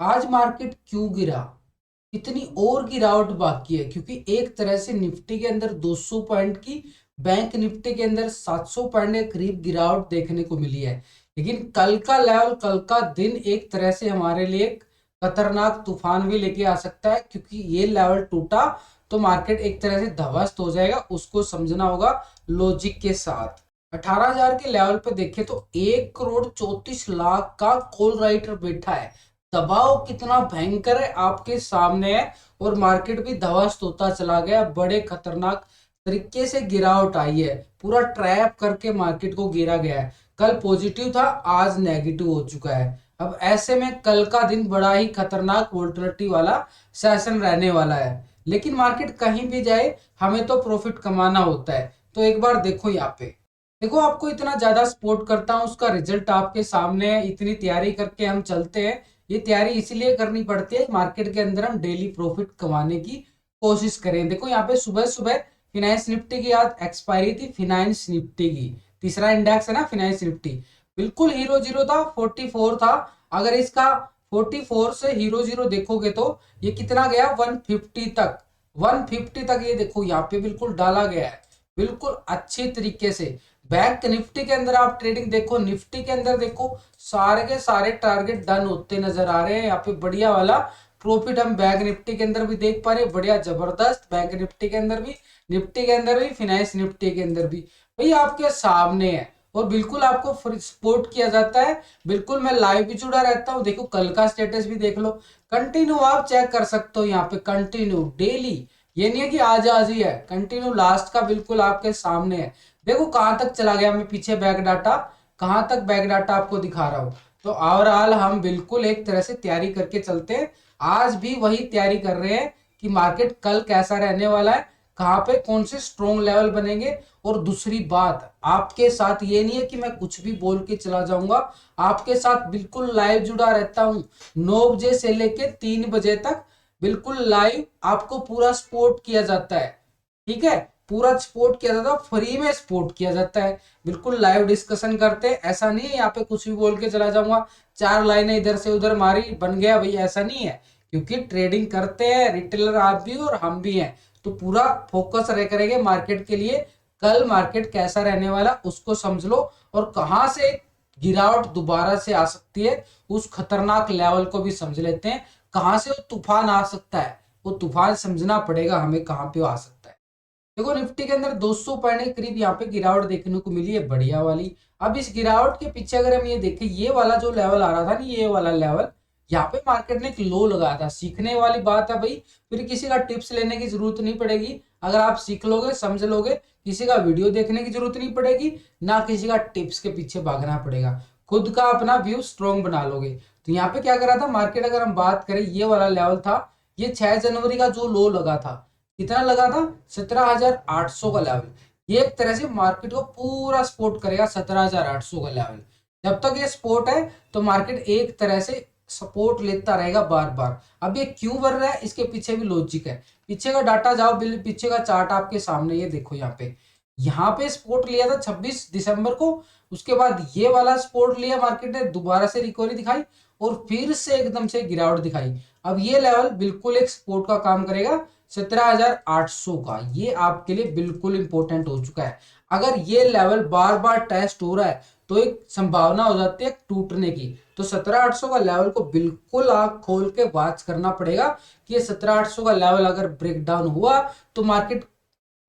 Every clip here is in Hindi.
आज मार्केट क्यों गिरा? इतनी और गिरावट बाकी है क्योंकि एक तरह से निफ्टी के अंदर 200 पॉइंट की, बैंक निफ्टी के अंदर 700 पॉइंट के करीब गिरावट देखने को मिली है। लेकिन कल का लेवल, कल का दिन एक तरह से हमारे लिए एक खतरनाक तूफान भी लेके आ सकता है, क्योंकि ये लेवल टूटा तो मार्केट एक तरह से ध्वस्त हो जाएगा। उसको समझना होगा लॉजिक के साथ। 18,000 के लेवल पे देखें तो 1,34,00,000 का कॉल राइटर बैठा है। दबाव कितना भयंकर है आपके सामने है, और मार्केट भी ध्वस्त होता चला गया। बड़े खतरनाक तरीके से गिरावट आई है, पूरा ट्रैप करके मार्केट को गिरा गया है। कल पॉजिटिव था, आज नेगेटिव हो चुका है। अब ऐसे में कल का दिन बड़ा ही खतरनाक वोल्टिलिटी वाला सेशन रहने वाला है। लेकिन मार्केट कहीं भी जाए, हमें तो प्रॉफिट कमाना होता है। तो एक बार देखो यहाँ पे, देखो आपको इतना ज्यादा सपोर्ट करता हूँ, उसका रिजल्ट आपके सामने है। इतनी तैयारी करके हम चलते हैं। ये तैयारी इसलिए करनी पड़ती है, मार्केट के अंदर हम डेली प्रॉफिट कमाने की कोशिश करें। देखो यहाँ पे सुबह सुबह फिनांस निफ्टी की आज एक्सपायरी थी, फिनांस निफ्टी की। तीसरा इंडेक्स है ना फिनांस निफ्टी, बिल्कुल हीरो जीरो था, 44 था। अगर इसका 44 से हीरो जीरो देखोगे तो ये कितना गया, 150 तक। 150 तक ये देखो यहाँ पे बिल्कुल डाला गया है, बिल्कुल अच्छी तरीके से। बैंक निफ्टी के अंदर आप ट्रेडिंग देखो, निफ्टी के अंदर देखो, सारे के सारे टारगेट डन होते नजर आ रहे हैं। यहाँ पे बढ़िया वाला प्रॉफिट हम बैंक निफ्टी के अंदर भी देख पा रहे हैं, बढ़िया जबरदस्त। बैंक निफ्टी के अंदर भी, निफ्टी के अंदर भी, फिनांस निफ्टी के अंदर भी भाई आपके सामने है। और बिल्कुल आपको सपोर्ट किया जाता है। बिल्कुल मैं लाइव भी जुड़ा रहता हूँ। देखो कल का स्टेटस भी देख लो, कंटिन्यू आप चेक कर सकते हो यहाँ पे, कंटिन्यू डेली। ये नहीं है कि आज ही है, कंटिन्यू लास्ट का बिल्कुल आपके सामने है। देखो कहां तक चला गया, मैं पीछे बैक डाटा, कहां तक बैक डाटा आपको दिखा रहा हूं। तो ओवरऑल हम बिल्कुल एक तरह से तैयारी करके चलते हैं। आज भी वही तैयारी कर रहे हैं कि मार्केट कल कैसा रहने वाला है, कहां पे कौन से स्ट्रॉन्ग लेवल बनेंगे। और दूसरी बात, आपके साथ ये नहीं है कि मैं कुछ भी बोल के चला जाऊंगा, आपके साथ बिल्कुल लाइव जुड़ा रहता हूं। 9 बजे से लेके 3 बजे तक बिल्कुल लाइव आपको पूरा सपोर्ट किया जाता है। ठीक है, पूरा सपोर्ट किया जाता है, फ्री में सपोर्ट किया जाता है। बिल्कुल लाइव डिस्कशन करते हैं। ऐसा नहीं है यहाँ पे कुछ भी बोल के चला जाऊंगा, चार लाइनें इधर से उधर मारी बन गया भाई, ऐसा नहीं है। क्योंकि ट्रेडिंग करते हैं रिटेलर आप भी और हम भी हैं, तो पूरा फोकस रह करेंगे मार्केट के लिए। कल मार्केट कैसा रहने वाला उसको समझ लो, और कहां से गिरावट दोबारा से आ सकती है उस खतरनाक लेवल को भी समझ लेते हैं। कहां से वो तूफान आ सकता है, वो तूफान समझना पड़ेगा हमें, कहां पे आ सकता है। देखो निफ्टी के अंदर 200 पॉइंट के करीब यहाँ पे गिरावट देखने को मिली है, बढ़िया वाली। अब इस गिरावट के पीछे अगर हम ये देखें, ये वाला जो लेवल आ रहा था ना, ये वाला लेवल, यहाँ पे मार्केट ने एक लो लगाया था। सीखने वाली बात है भाई, फिर किसी का टिप्स लेने की जरूरत नहीं पड़ेगी। अगर आप सीख लोगे, समझ लोगे, किसी का वीडियो देखने की जरूरत नहीं पड़ेगी, ना किसी का टिप्स के पीछे भागना पड़ेगा। खुद का अपना व्यू स्ट्रॉन्ग बना लोगे। तो यहाँ पे क्या करा था मार्केट, अगर हम बात करें, ये वाला लेवल था, ये 6 जनवरी का जो लो लगा था, कितना लगा था, 17,800 का लेवल। ये एक तरह से मार्केट को पूरा सपोर्ट करेगा, 17,800 का लेवल। जब तक ये सपोर्ट है तो मार्केट एक तरह से सपोर्ट लेता रहेगा बार बार। अब ये क्यों बढ़ रहा है, इसके पीछे भी लॉजिक है। पीछे का डाटा जाओ, पीछे का चार्ट आपके सामने, ये देखो यहाँ पे सपोर्ट लिया था 26 दिसंबर को। उसके बाद ये वाला सपोर्ट लिया मार्केट ने, दोबारा से रिकवरी दिखाई, और फिर से एकदम से गिरावट दिखाई। अब ये लेवल बिल्कुल एक सपोर्ट का काम करेगा, 17,800 का। ये आपके लिए बिल्कुल इंपॉर्टेंट हो चुका है। अगर ये लेवल बार बार टेस्ट हो रहा है तो एक संभावना हो जाती है टूटने की। तो 17,800 का लेवल को बिल्कुल आंख खोल के वॉच करना पड़ेगा कि ये 17,800 का लेवल अगर ब्रेक डाउन हुआ तो मार्केट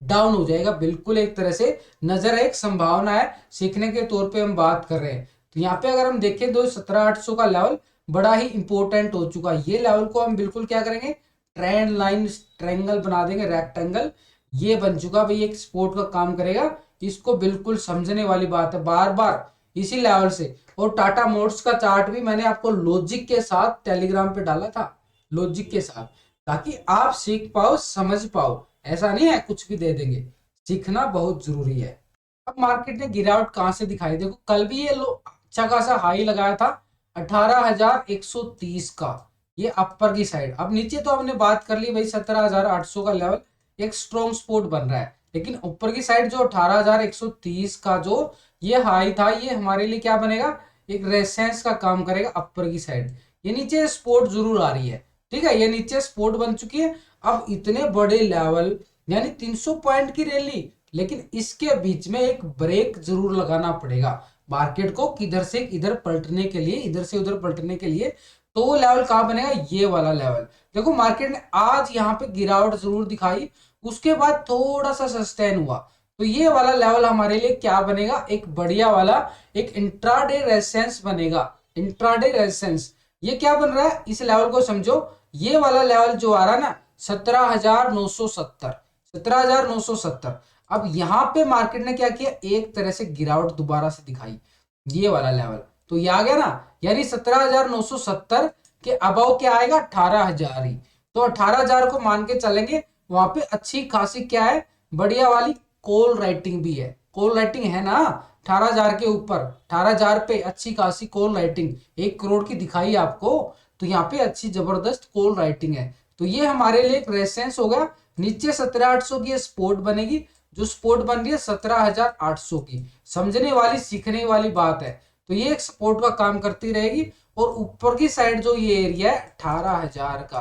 डाउन हो जाएगा। बिल्कुल एक तरह से नजर है, एक संभावना है, सीखने के तौर पे हम बात कर रहे हैं। तो यहाँ पे अगर हम देखें तो 17,800 का लेवल बड़ा ही इंपॉर्टेंट हो चुका है। ये लेवल को हम बिल्कुल क्या करेंगे, ट्रेंड लाइन ट्रायंगल बना देंगे, रेक्टेंगल। ये बन चुका भाई, एक सपोर्ट का काम करेगा। इसको बिल्कुल समझने वाली बात है, बार बार इसी लेवल से। और टाटा मोट्स का चार्ट भी मैंने आपको लॉजिक के साथ टेलीग्राम पे डाला था, लॉजिक के साथ, ताकि आप सीख पाओ, समझ पाओ। ऐसा नहीं है कुछ भी दे देंगे, सीखना बहुत जरूरी है। अब मार्केट ने गिरावट कहां से दिखाई, देखो कल भी ये लो अच्छा खासा हाई लगाया था, 18,130 का, ये अपर की साइड। अब नीचे तो हमने बात कर ली भाई, 17,800 का लेवल एक स्ट्रॉन्ग सपोर्ट बन रहा है। लेकिन ऊपर की साइड जो 18,130 का जो ये हाई था, ये हमारे लिए क्या बनेगा, एक रेजिस्टेंस का काम करेगा अपर की साइड। ये नीचे सपोर्ट जरूर आ रही है, ठीक है, ये नीचे सपोर्ट बन चुकी है। अब इतने बड़े लेवल यानी 300 पॉइंट की रैली, लेकिन इसके बीच में एक ब्रेक जरूर लगाना पड़ेगा मार्केट को, किधर से इधर पलटने के लिए, इधर से उधर पलटने के लिए। तो वो लेवल कहां बनेगा, ये वाला लेवल। देखो मार्केट ने आज यहाँ पे गिरावट जरूर दिखाई, उसके बाद थोड़ा सा सस्टेन हुआ, तो ये वाला लेवल हमारे लिए क्या बनेगा, एक बढ़िया वाला एक इंट्राडे रेजिस्टेंस बनेगा। इंट्राडे रेजिस्टेंस ये क्या बन रहा है, इस लेवल को समझो, ये वाला लेवल जो आ रहा है ना 17,970, 17,970। अब यहां पे मार्केट ने क्या किया, एक तरह से गिरावट दोबारा से दिखाई, ये वाला लेवल, तो ये आ गया ना, यानी 17,970 के अबाव क्या आएगा, 18,000 ही। तो 18,000 को मान के चलेंगे, वहां पे अच्छी खासी क्या है, बढ़िया वाली कॉल राइटिंग भी है, कॉल राइटिंग है ना 18,000 के ऊपर, 18,000 पे अच्छी खासी कॉल राइटिंग 1 करोड़ की दिखाई आपको, तो यहाँ पे अच्छी जबरदस्त कॉल राइटिंग है। तो ये हमारे लिए एक रेजिस्टेंस हो गया। नीचे 17,800 की स्पोर्ट बनेगी, जो स्पोर्ट बन रही है 17,800 की, समझने वाली सीखने वाली बात है। तो ये एक सपोर्ट का काम करती रहेगी। और ऊपर की साइड जो ये एरिया है 18,000 का,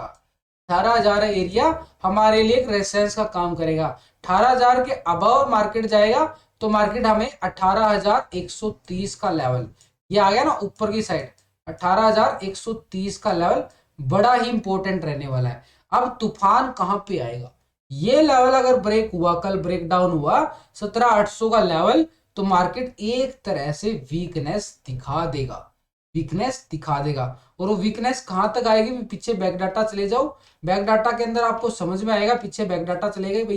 18,000 एरिया हमारे लिए एक रेजिस्टेंस का काम करेगा। 18,000 के अबव मार्केट जाएगा तो मार्केट हमें 18,130 का लेवल, ये आ गया ना ऊपर की साइड, 18,130 का लेवल बड़ा ही इंपॉर्टेंट रहने वाला है। अब तूफान कहां पे आएगा, ये लेवल अगर ब्रेक हुआ, कल ब्रेक डाउन हुआ 17,800 का लेवल, तो मार्केट एक तरह से वीकनेस दिखा देगा, वीकनेस दिखा देगा। और वो वीकनेस कहां तक आएगी, पीछे बैक डाटा चले जाओ, बैक डाटा के अंदर आपको समझ में आएगा, पीछे बैक डाटा चलेगा भाई,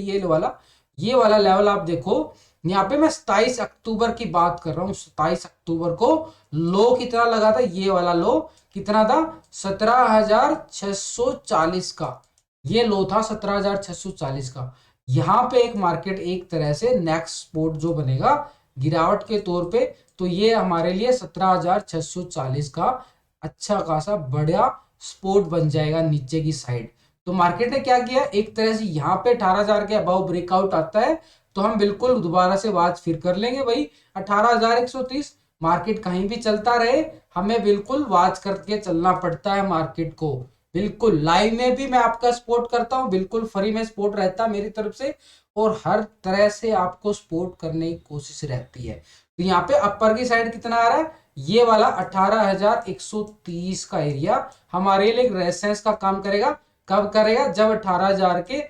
ये वाला लेवल आप देखो, यहाँ पे मैं 27 अक्टूबर की बात कर रहा हूँ। 27 अक्टूबर को लो कितना लगा था, ये वाला लो कितना था, 17,640 का, ये लो था 17,640 का। यहाँ पे एक मार्केट एक तरह से नेक्स्ट स्पोर्ट जो बनेगा गिरावट के तौर पे, तो ये हमारे लिए 17,640 का अच्छा खासा बड़ा स्पोर्ट बन जाएगा नीचे की साइड। तो मार्केट ने क्या किया, एक तरह से यहाँ पे 18,000 के अबाव ब्रेकआउट आता है, तो हम बिल्कुल दोबारा से बात फिर कर लेंगे भाई 18,130। मार्केट कहीं भी चलता रहे, हमें बिल्कुल वॉच करके चलना पड़ता है मार्केट को, बिल्कुल लाइव में भी मैं आपका सपोर्ट करता हूं, बिल्कुल फ्री में सपोर्ट रहता है मेरी तरफ से, और हर तरह से आपको सपोर्ट करने की कोशिश रहती है। तो यहाँ पे अपर की साइड कितना आ रहा है, ये वाला 18,130 का एरिया हमारे लिए रेजिस्टेंस का काम करेगा। कब करेगा, जब 18,000 के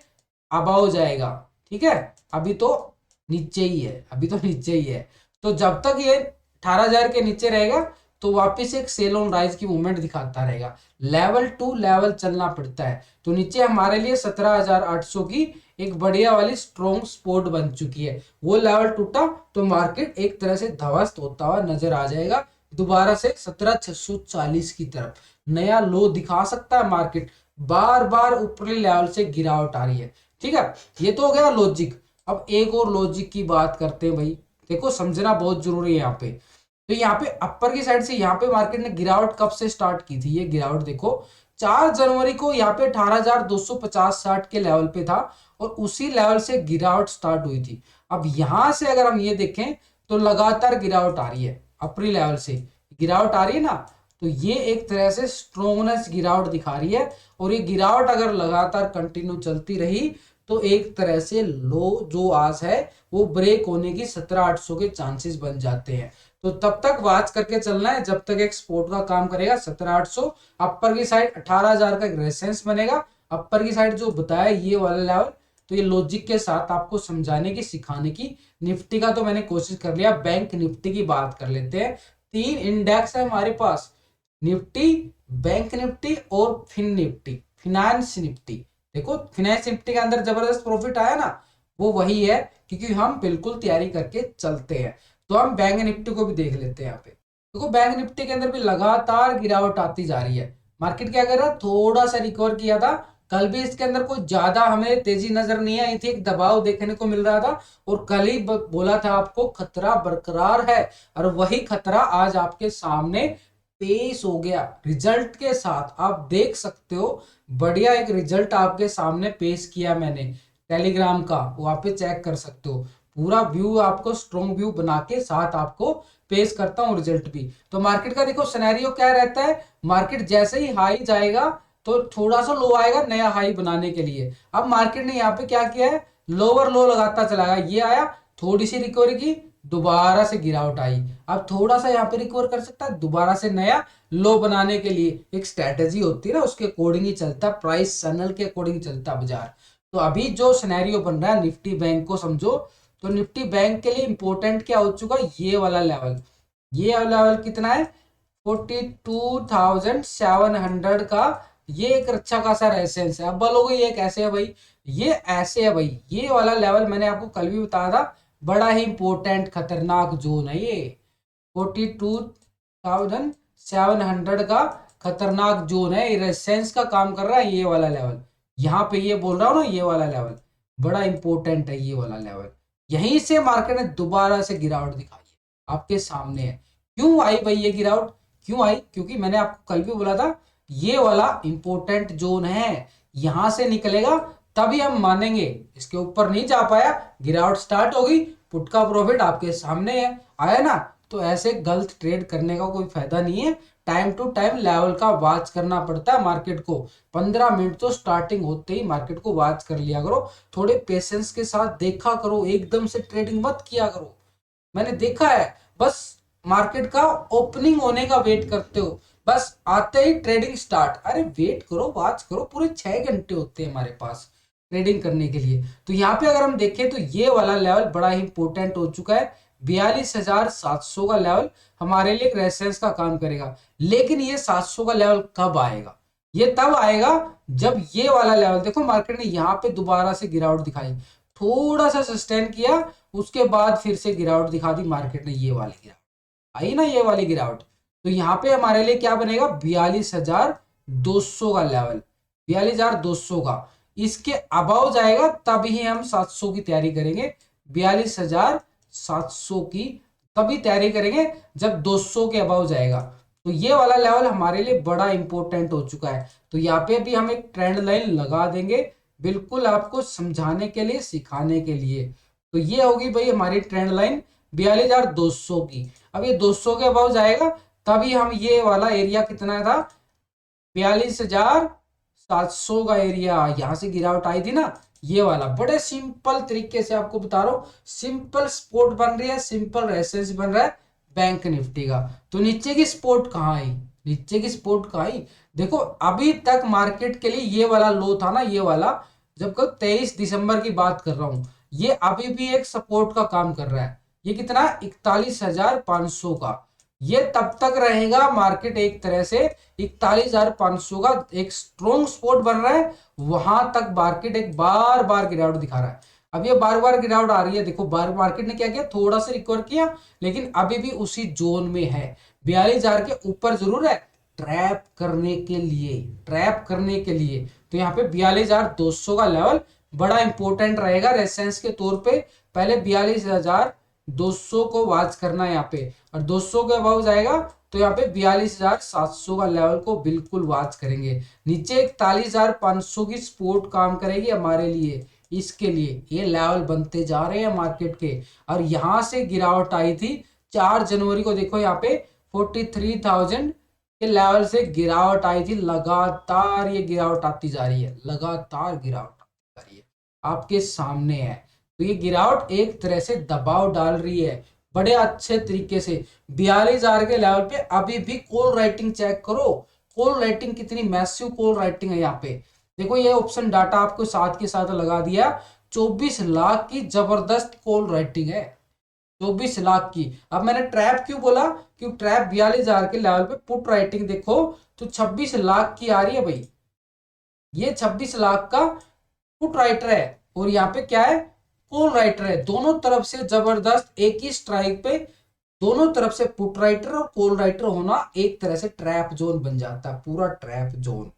अबाव जाएगा, ठीक है, अभी तो नीचे ही है, अभी तो नीचे ही है। तो जब तक ये 18,000 के नीचे रहेगा तो वापस एक सेल ऑन राइज की मूवमेंट दिखाता रहेगा, लेवल टू लेवल चलना पड़ता है। तो नीचे हमारे लिए 17,800 की एक बढ़िया वाली स्ट्रॉन्ग सपोर्ट बन चुकी है, वो लेवल टूटा तो मार्केट एक तरह से ध्वस्त होता हुआ नजर आ जाएगा, दोबारा से 17,640 की तरफ नया लो दिखा सकता है मार्केट, बार बार ऊपरी लेवल से गिरावट आ रही है, ठीक है। ये तो हो गया लॉजिक। अब एक और लॉजिक की बात करते हैं भाई, देखो समझना बहुत जरूरी है यहाँ पे। तो यहाँ पे अपर की साइड से यहाँ पे मार्केट ने गिरावट कब से स्टार्ट की थी, ये गिरावट देखो 4 जनवरी को यहाँ पे 18,250-60 के लेवल पे था, और उसी लेवल से गिरावट स्टार्ट हुई थी। अब यहां से अगर हम ये देखें तो लगातार गिरावट आ रही है, अप्रैल लेवल से गिरावट आ रही है ना, तो ये एक तरह से स्ट्रोंगनेस गिरावट दिखा रही है। और ये गिरावट अगर लगातार कंटिन्यू चलती रही तो एक तरह से लो जो आज है वो ब्रेक होने की 17,800 के चांसेस बन जाते हैं। तो तब तक वॉच करके चलना है, जब तक एक सपोर्ट का काम करेगा 17,800, अपर की साइड 18,000 का एक रेजिस्टेंस बनेगा, अपर की साइड जो बताया ये वाला लेवल। तो ये लॉजिक के साथ आपको समझाने की सिखाने की, निफ्टी का तो मैंने कोशिश कर लिया, बैंक निफ्टी की बात कर लेते हैं। 3 इंडेक्स है हमारे पास, निफ्टी, बैंक निफ्टी और फिन निफ्टी, फिनांस निफ्टी। देखो फिनांस निफ्टी के अंदर जबरदस्त प्रॉफिट आया ना, वो वही है क्योंकि हम बिल्कुल तैयारी करके चलते हैं। तो हम बैंक निफ्टी को भी देख लेते हैं यहाँ पे। देखो बैंक निफ्टी के अंदर भी लगातार गिरावट आती जा रही है, मार्केट क्या कर रहा है, थोड़ा सा रिकवर किया था, कल भी इसके अंदर कोई ज्यादा हमें तेजी नजर नहीं आई थी, एक दबाव देखने को मिल रहा था। और कल ही बोला था आपको खतरा बरकरार है, और वही खतरा आज आपके सामने पेश हो गया रिजल्ट के साथ, आप देख सकते हो। बढ़िया एक रिजल्ट आपके सामने पेश किया मैंने टेलीग्राम का, वहां पे चेक कर सकते हो। पूरा व्यू आपको स्ट्रॉन्ग व्यू बना के साथ आपको पेश करता हूँ रिजल्ट भी। तो मार्केट का देखो सिनेरियो क्या रहता है, मार्केट जैसे ही हाई जाएगा तो थोड़ा सा लो आएगा नया हाई बनाने के लिए। अब मार्केट ने यहाँ पे क्या किया है, लोअर लो लगाता चला गया, ये आया थोड़ी सी रिकवरी की, दोबारा से गिरावट आई, अब थोड़ा सा यहाँ पे रिकवर कर सकता है, दोबारा से नया लो बनाने के लिए एक स्ट्रेटेजी होती है ना, उसके अकॉर्डिंग ही चलता है, प्राइस चैनल के अकॉर्डिंग चलता है बाजार। तो अभी जो सिनेरियो बन रहा है निफ्टी बैंक को समझो, तो निफ्टी बैंक के लिए इंपॉर्टेंट क्या हो चुका है, ये वाला लेवल, ये वाला लेवल कितना है 42,700 का, ये एक अच्छा खासा रेजिस्टेंस है। अब बोलोगे ये कैसे है भाई, ये ऐसे है भाई, ये वाला लेवल मैंने आपको कल भी बताया था, बड़ा ही इंपॉर्टेंट खतरनाक जोन है ये, 42,700 का खतरनाक जोन है, रेजिस्टेंस का काम कर रहा है ये वाला लेवल। यहाँ पे ये बोल रहा हूँ ना, ये वाला लेवल बड़ा इंपॉर्टेंट है, ये वाला लेवल। यहीं से मार्केट ने दोबारा से गिरावट दिखाई है, आपके सामने है। क्यों आई भाई ये गिरावट, क्यों आई, क्योंकि मैंने आपको कल भी बोला था ये वाला इंपॉर्टेंट जोन है, यहां से निकलेगा तभी हम मानेंगे, इसके ऊपर नहीं जा पाया, गिरावट स्टार्ट होगी, पुट का प्रॉफिट आपके सामने है, आया ना। तो ऐसे गलत ट्रेड करने का कोई फायदा नहीं है, टाइम टू टाइम लेवल का वॉच करना पड़ता है मार्केट को, 15 मिनट तो स्टार्टिंग होते ही मार्केट को वॉच कर लिया करो, थोड़े पेशेंस के साथ देखा करो, एकदम से ट्रेडिंग मत किया करो। मैंने देखा है बस मार्केट का ओपनिंग होने का वेट करते हो, बस आते ही ट्रेडिंग स्टार्ट, अरे वेट करो, वॉच करो, पूरे 6 घंटे होते हैं हमारे पास ट्रेडिंग करने के लिए। तो यहाँ पे अगर हम देखें तो ये वाला लेवल बड़ा ही इंपॉर्टेंट हो चुका है, 42,700 का लेवल हमारे लिए एक रेजिस्टेंस का काम करेगा। लेकिन ये 700 का लेवल कब आएगा, ये तब आएगा जब ये वाला लेवल, देखो मार्केट ने यहाँ पे दोबारा से गिरावट दिखाई, थोड़ा सा सस्टेन किया, उसके बाद फिर से गिरावट दिखा दी मार्केट ने, ये वाली गिरावट आई ना, ये वाली गिरावट। तो यहाँ पे हमारे लिए क्या बनेगा, 42,200 का लेवल, 42,200 का, इसके अबाव जाएगा तभी हम 700 की तैयारी करेंगे, 42,700 की तभी तैयारी करेंगे जब 200 के अबाव जाएगा। तो ये वाला लेवल हमारे लिए बड़ा इंपॉर्टेंट हो चुका है। तो यहाँ पे भी हम एक ट्रेंड लाइन लगा देंगे, बिल्कुल आपको समझाने के लिए, सिखाने के लिए। तो ये होगी भाई हमारी ट्रेंड लाइन 42,200 की। अब ये 200 के अबाव जाएगा तभी हम, ये वाला एरिया कितना था 42,700 का एरिया, यहां से गिरावट आई थी ना, ये वाला बड़े सिंपल तरीके से आपको बता रहा हूं, सिंपल सपोर्ट बन रही है, सिंपल रेजिस्टेंस बन रहा है बैंक निफ्टी का। तो नीचे की सपोर्ट कहां आई, नीचे की सपोर्ट कहां आई, देखो अभी तक मार्केट के लिए ये वाला लो था ना, ये वाला, जब कल 23 दिसंबर की बात कर रहा हूं, ये अभी भी एक सपोर्ट का काम कर रहा है। ये कितना 41,500 का, ये तब तक रहेगा मार्केट एक तरह से 41,500 का एक स्ट्रॉन्ग सपोर्ट बन रहा है, वहां तक मार्केट एक बार बार गिरावट दिखा रहा है। अब ये बार बार गिरावट आ रही है, देखो बार मार्केट ने क्या किया, थोड़ा सा रिकवर किया, लेकिन अभी भी उसी जोन में है, 42,000 के ऊपर जरूर है, ट्रैप करने के लिए, ट्रैप करने के लिए। तो यहाँ पे 42,200 का लेवल बड़ा इंपॉर्टेंट रहेगा रेजिस्टेंस के तौर पे, पहले 42,200 को वॉच करना है यहाँ पे, और 200 के अबाव जाएगा तो यहाँ पे 42,700 का लेवल को बिल्कुल वॉच करेंगे। नीचे 41,500 की सपोर्ट काम करेगी हमारे लिए, इसके लिए ये लेवल बनते जा रहे हैं मार्केट के। और यहां से गिरावट आई थी 4 जनवरी को, देखो यहाँ पे 43,000 के लेवल से गिरावट आई थी, लगातार ये गिरावट आती जा रही है, लगातार गिरावट आती जा रही है, आपके सामने है। तो ये गिरावट एक तरह से दबाव डाल रही है बड़े अच्छे तरीके से, 42,000 के लेवल पे। अभी भी कॉल राइटिंग चेक करो, कॉल राइटिंग कितनी मैसिव कॉल राइटिंग है यहाँ पे, देखो ये ऑप्शन डाटा आपको साथ के साथ लगा दिया, 24 लाख की जबरदस्त कॉल राइटिंग है, 24 लाख की। अब मैंने ट्रैप क्यों बोला, क्यों ट्रैप 42,000 के लेवल पे पुट राइटिंग देखो तो 26 लाख की आ रही है भाई, ये 26 लाख का पुट राइटर है, और यहाँ पे क्या है कॉल राइटर है, दोनों तरफ से जबरदस्त एक ही स्ट्राइक पे, दोनों तरफ से पुट राइटर और कॉल राइटर होना एक तरह से ट्रैप जोन बन जाता है, पूरा ट्रैप जोन।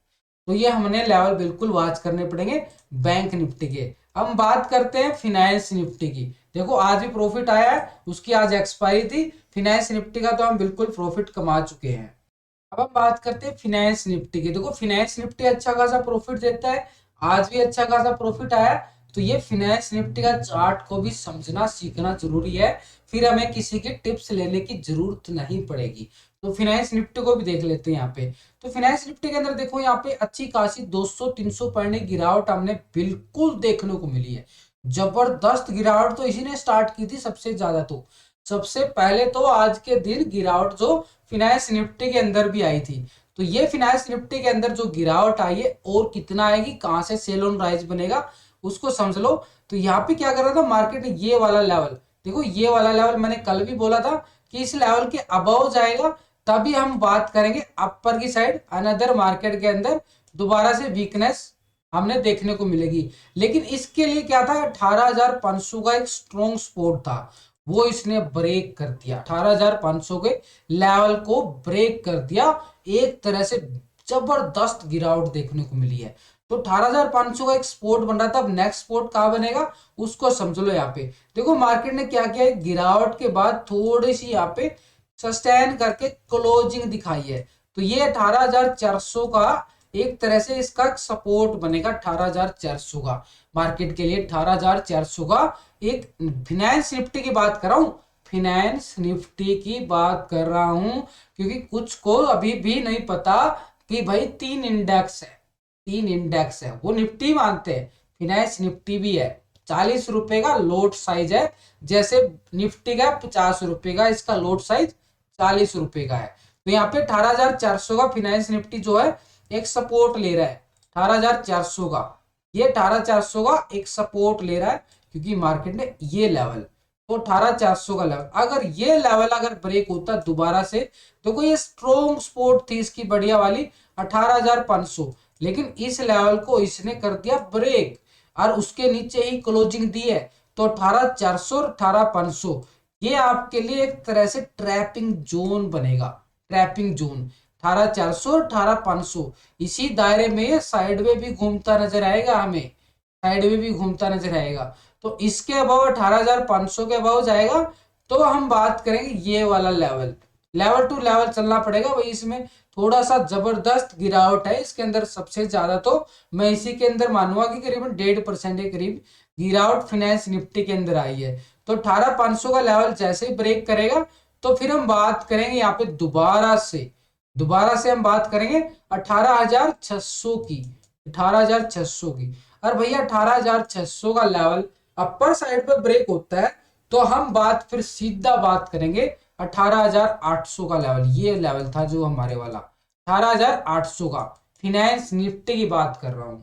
तो ये हमने लेवल बिल्कुल वॉच करने पड़ेंगे बैंक निफ्टी के। अब हम बात करते हैं फिनेंस निफ्टी की, देखो आज भी प्रॉफिट आया है, उसकी आज एक्सपायरी थी, फिनेंस निफ्टी का तो हम बिल्कुल प्रॉफिट कमा चुके हैं। अब हम बात करते हैं फिनेंस निफ्टी की, देखो फिनेंस निफ्टी अच्छा खासा प्रॉफिट देता है, आज भी अच्छा खासा प्रॉफिट आया, तो ये फिनांस निफ्टी का चार्ट को भी समझना सीखना जरूरी है, फिर हमें किसी की टिप्स लेने की जरूरत नहीं पड़ेगी। तो फिनांस निफ्टी को भी देख लेते हैं यहाँ पे। तो फिनांस निफ्टी के अंदर देखो यहाँ पे अच्छी खासी 200-300 पॉइंट की गिरावट हमने बिल्कुल देखने को मिली है। जबरदस्त गिरावट तो इसी ने स्टार्ट की थी सबसे ज्यादा। तो सबसे पहले तो आज के दिन गिरावट जो फिनांस निफ्टी के अंदर भी आई थी। तो ये फिनांस निफ्टी के अंदर जो गिरावट आई है और कितना आएगी, कहां से सेल ऑन राइज बनेगा उसको समझ लो। तो यहाँ पे क्या कर रहा था मार्केट ने, ये वाला लेवल देखो, ये वाला लेवल मैंने कल भी बोला था कि इस लेवल के अबव जाएगा तभी हम बात करेंगे अपर की साइड अनदर मार्केट के अंदर दोबारा से वीकनेस हमने देखने को मिलेगी। लेकिन इसके लिए क्या था, 18,500 का एक स्ट्रॉन्ग सपोर्ट था, वो इसने ब्रेक कर दिया। 18,500 के लेवल को ब्रेक कर दिया, एक तरह से जबरदस्त गिरावट देखने को मिली है। तो 18,500 का एक सपोर्ट बन रहा था, अब नेक्स्ट सपोर्ट कहां बनेगा उसको समझ लो। यहाँ पे देखो मार्केट ने क्या किया, गिरावट के बाद थोड़ी सी यहाँ पे सस्टेन करके क्लोजिंग दिखाई है। तो ये 18,400 का एक तरह से इसका सपोर्ट बनेगा। 18,400 का मार्केट के लिए 18,400 का एक, फिनांस निफ्टी की बात कर रहा हूं, फिनांस निफ्टी की बात कर रहा हूं, क्योंकि कुछ को अभी भी नहीं पता कि भाई 3 इंडेक्स है, 3 इंडेक्स है, वो निफ्टी मानते हैं, फिनांस निफ्टी भी है। 40 रुपए का लोट साइज है, जैसे निफ्टी का 50 रुपए का, इसका लोट साइज 40 रुपए का है। तो यहाँ पे 18,400 का फिनांस निफ्टी जो है एक सपोर्ट ले रहा है। 18,400 का, ये 18,400 का एक सपोर्ट ले रहा है, क्योंकि मार्केट ने ये लेवल, तो 18,400 का लेवल, अगर ये लेवल अगर ब्रेक होता दोबारा से, तो कोई ये स्ट्रॉन्ग सपोर्ट थी इसकी बढ़िया वाली 18,500, लेकिन इस लेवल को इसने कर दिया ब्रेक और उसके नीचे ही क्लोजिंग दी है। तो 18,400 और 18,500 ये आपके लिए एक तरह से ट्रैपिंग जोन बनेगा, ट्रैपिंग जोन। 18,400 और 18,500 इसी दायरे में साइड में भी घूमता नजर आएगा, हमें साइड में भी घूमता नजर आएगा। तो इसके अबाव 18,500 के अबाव जाएगा तो हम बात करेंगे ये वाला लेवल, लेवल टू लेवल चलना पड़ेगा भाई। इसमें थोड़ा सा जबरदस्त गिरावट है इसके अंदर, सबसे ज्यादा तो मैं इसी के अंदर मानूंगा कि करीबन 1.5% के करीब गिरावट फिनेंस निफ्टी के अंदर आई है। तो 18,500 का लेवल जैसे ही ब्रेक करेगा तो फिर हम बात करेंगे यहाँ पे दोबारा से हम बात करेंगे 18,600 की, 18,600 की। और भैया 18,600 का लेवल अपर साइड पे ब्रेक होता है तो हम बात फिर सीधा बात करेंगे 18,800 का लेवल। ये लेवल था जो हमारे वाला 18,800 का, फिनेंस निफ्टी की बात कर रहा हूं।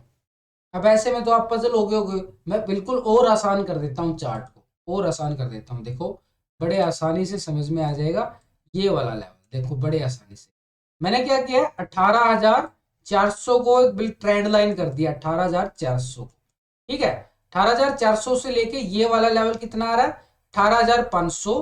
अब ऐसे में तो आप पजल हो गए होगे, मैं बिल्कुल और आसान कर देता हूँ चार्ट को, और आसान कर देता हूँ। देखो बड़े आसानी से समझ में आ जाएगा ये वाला लेवल, देखो बड़े आसानी से मैंने क्या किया, 18,400 को एक बिल ट्रेंड लाइन कर दिया, 18,400, ठीक है। 18,400 से लेके ये वाला लेवल कितना आ रहा है, 18,500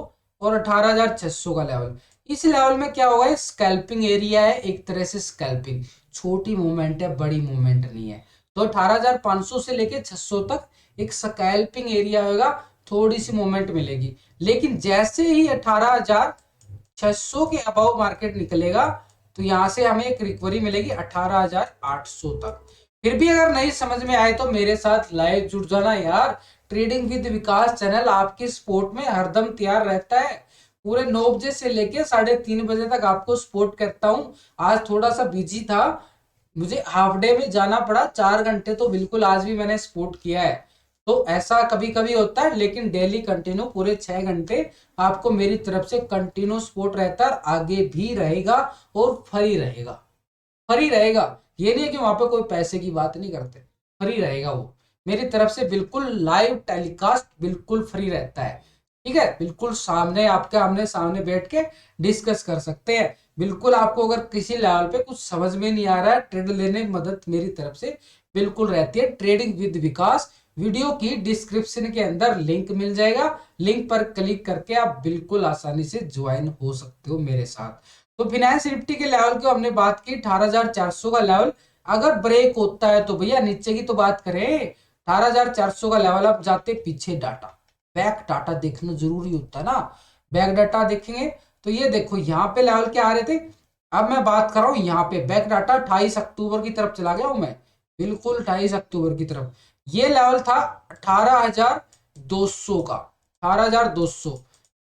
और 18,600 का लेवल। इस लेवल में क्या होगा, स्कैल्पिंग एरिया है, एक तरह से स्कैल्पिंग, छोटी मूवमेंट है, बड़ी मूवमेंट नहीं है। तो 18,500 से लेके 600 तक एक स्कैल्पिंग एरिया होगा, थोड़ी सी मूवमेंट मिलेगी। लेकिन जैसे ही 18,600 के अबाव मार्केट निकलेगा तो यहां से हमें एक रिकवरी मिलेगी 18,800 तक। फिर भी अगर नहीं समझ में आए तो मेरे साथ लाइव जुड़ जाना यार। ट्रेडिंग विद विकास चैनल आपकी सपोर्ट में हरदम तैयार रहता है। पूरे 9 बजे से लेके 3:30 बजे तक आपको सपोर्ट करता हूं। आज थोड़ा सा बिजी था, मुझे हाफ डे में जाना पड़ा, 4 घंटे तो बिल्कुल आज भी मैंने सपोर्ट किया है। तो ऐसा कभी कभी होता है, लेकिन डेली कंटिन्यू पूरे 6 घंटे आपको मेरी तरफ से कंटिन्यू सपोर्ट रहता है, आगे भी रहेगा और फ्री रहेगा, फ्री रहेगा। ये नहीं है कि वहां पे कोई पैसे की बात नहीं करते, फ्री रहेगा वो मेरी तरफ से, बिल्कुल लाइव टेलीकास्ट बिल्कुल फ्री रहता है, ठीक है। बिल्कुल सामने आपके आमने सामने बैठ के डिस्कस कर सकते हैं। बिल्कुल आपको अगर किसी लेवल पे कुछ समझ में नहीं आ रहा है, ट्रेड लेने में मदद मेरी तरफ से बिल्कुल रहती है। ट्रेडिंग विद विकास वीडियो की डिस्क्रिप्शन के अंदर लिंक मिल जाएगा, लिंक पर क्लिक करके आप बिल्कुल आसानी से ज्वाइन हो सकते हो मेरे साथ। तो फिनांस निफ्टी के लेवल की हमने बात की, 18,400 का लेवल अगर ब्रेक होता है तो भैया नीचे की तो बात करें, 18,400 का लेवल आप जाते पीछे डाटा, बैक डाटा देखना जरूरी होता है ना। बैक डाटा देखेंगे तो ये देखो यहाँ पे लेवल क्या आ रहे थे, अब मैं बात कर रहा हूँ यहाँ पे बैक डाटा 28 अक्टूबर की तरफ चला गया हूं मैं, बिल्कुल 28 अक्टूबर की तरफ। ये लेवल था 18,200 का, 18,200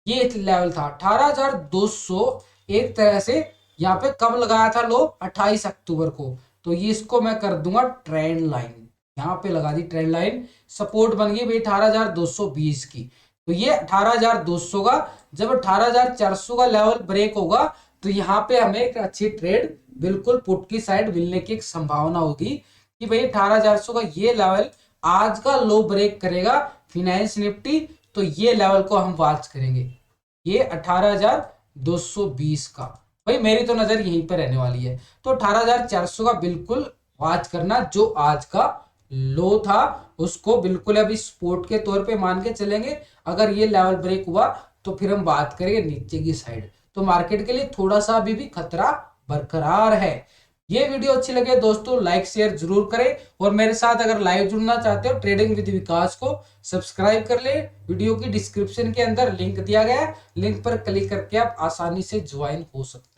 ये लेवल था 18,200। एक तरह से यहाँ पे कब लगाया था लो, 28 अक्टूबर को। तो ये इसको मैं कर दूंगा ट्रेंड लाइन, यहाँ पे लगा दी ट्रेंड लाइन, सपोर्ट बन गई भाई 18,220 की। तो ये 18,200 का, जब 18,400 का लेवल ब्रेक होगा तो यहाँ पे हमें एक अच्छी ट्रेड बिल्कुल पुट की साइड मिलने की एक संभावना होगी कि भाई 18,400 का ये लेवल आज का लो ब्रेक करेगा फिनांस निफ्टी, तो ये लेवल को हम वॉच करेंगे, ये 18,220 का। भाई मेरी तो नजर यहीं पर रहने वाली है, तो 18,400 का बिल्कुल वॉच करना, जो आज का लो था उसको बिल्कुल अभी सपोर्ट के तौर पे मान के चलेंगे। अगर ये लेवल ब्रेक हुआ तो फिर हम बात करेंगे नीचे की साइड, तो मार्केट के लिए थोड़ा सा अभी भी खतरा बरकरार है। ये वीडियो अच्छी लगे दोस्तों लाइक शेयर जरूर करें, और मेरे साथ अगर लाइव जुड़ना चाहते हो ट्रेडिंग विद विकास को सब्सक्राइब कर ले। वीडियो की डिस्क्रिप्शन के अंदर लिंक दिया गया है, लिंक पर क्लिक करके आप आसानी से ज्वाइन हो सकते हैं।